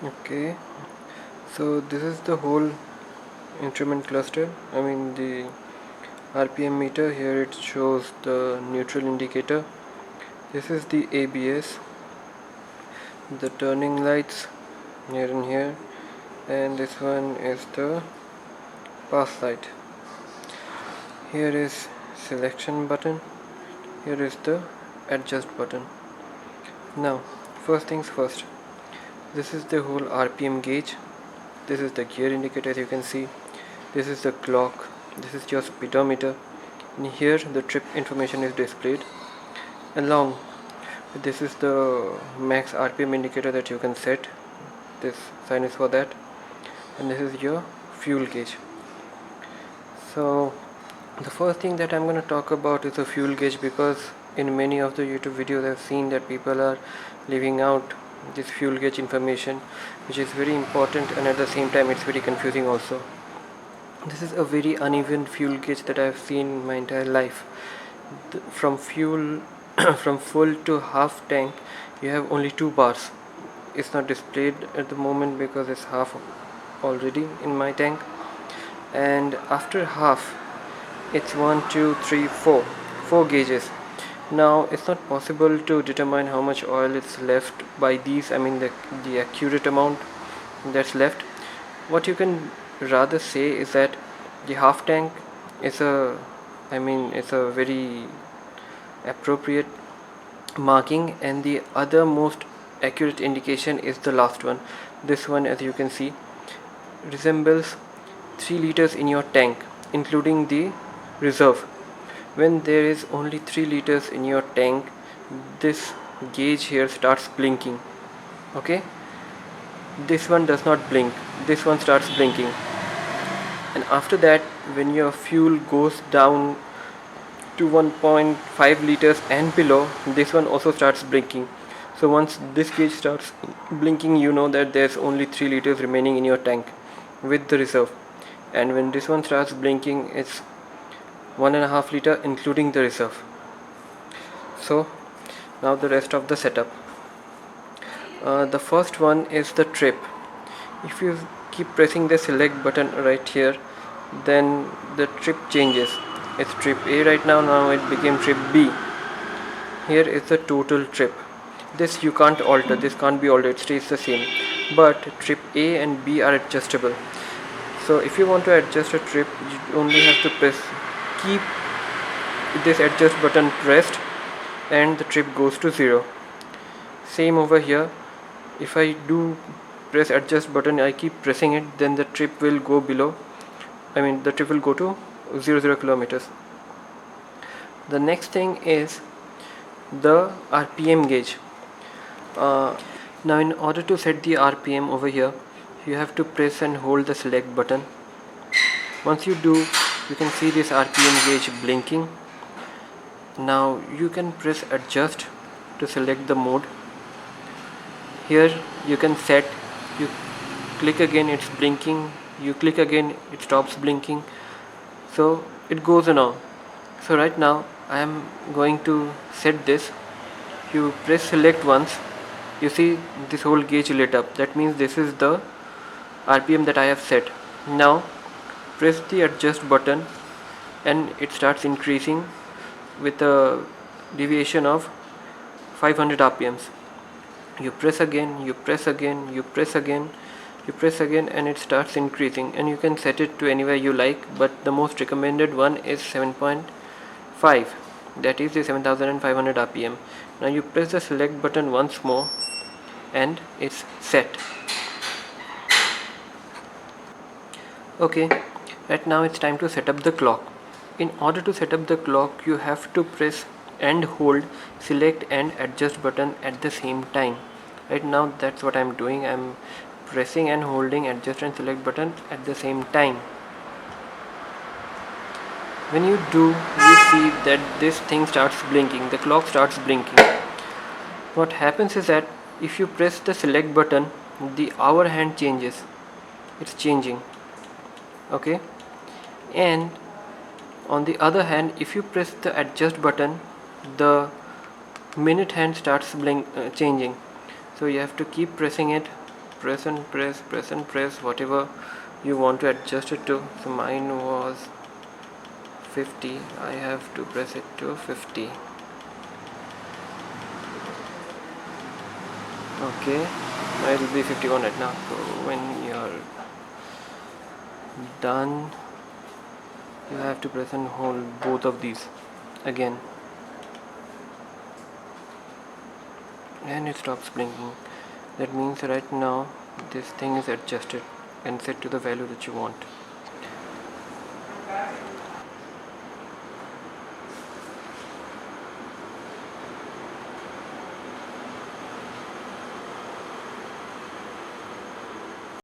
Okay, so this is the whole instrument cluster. I mean the RPM meter. Here it shows the neutral indicator. This is the ABS, the turning lights here and here, and this one is the pass light. Here is selection button. Here is the adjust button. Now, first things first. This is the whole RPM gauge. This is the gear indicator, as you can see. This is the clock. This is your speedometer. And here the trip information is displayed. Along with this is the max RPM indicator that you can set. This sign is for that. And this is your fuel gauge. So the first thing that I'm going to talk about is the fuel gauge, because in many of the YouTube videos I've seen that people are leaving out this fuel gauge information, which is very important, and at the same time it's very confusing also. This is a very uneven fuel gauge that I've seen in my entire life. From fuel from full to half tank you have only 2 bars. It's not displayed at the moment because it's half already in my tank, and after half it's 1 2 3 4 4 gauges. Now it's not possible to determine how much oil is left by these, I mean the accurate amount that's left. What you can rather say is that the half tank is it's a very appropriate marking, and the other most accurate indication is the last one. This one, as you can see, resembles 3 liters in your tank including the reserve. When there is only 3 liters in your tank, this gauge here starts blinking. Okay, this one does not blink, this one starts blinking. And after that, when your fuel goes down to 1.5 liters and below, this one also starts blinking. So once this gauge starts blinking, you know that there's only 3 liters remaining in your tank with the reserve. And when this one starts blinking, it's 1.5 liter including the reserve. So now the rest of the setup. The first one is the trip. If you keep pressing the select button right here, then the trip changes. It's trip A right now it became trip B. Here is the total trip. This you can't alter, this can't be altered, it stays the same. But trip A and B are adjustable. So if you want to adjust a trip, you only have to keep this adjust button pressed, and the trip goes to 0. Same over here. If I do press adjust button, I keep pressing it, then the trip will go below, the trip will go to 0 kilometers. The next thing is the RPM gauge. Now in order to set the RPM over here, you have to press and hold the select button. Once you do, you can see this RPM gauge blinking. Now you can press adjust to select the mode. Here you can set, you click again, it's blinking, you click again, it stops blinking. So it goes on. So right now I am going to set this. You press select once, you see this whole gauge lit up. That means this is the RPM that I have set. Now press the adjust button and it starts increasing with a deviation of 500 RPMs. You press again, you press again, you press again, you press again, and it starts increasing, and you can set it to anywhere you like, but the most recommended one is 7.5, that is the 7500 RPM. Now you press the select button once more and it's set. Okay, right now it's time to set up the clock. In order to set up the clock, you have to press and hold select and adjust button at the same time. Right now that's what I'm doing. I'm pressing and holding adjust and select button at the same time. When you do, you see that this thing starts blinking, the clock starts blinking. What happens is that if you press the select button, the hour hand changes, it's changing. Okay, and on the other hand, if you press the adjust button, the minute hand starts changing. So you have to keep pressing it press and press whatever you want to adjust it to. So mine was 50. I have to press it to 50. Okay, it will be 51 right now. So when you're done, you have to press and hold both of these again, and it stops blinking. That means right now this thing is adjusted and set to the value that you want.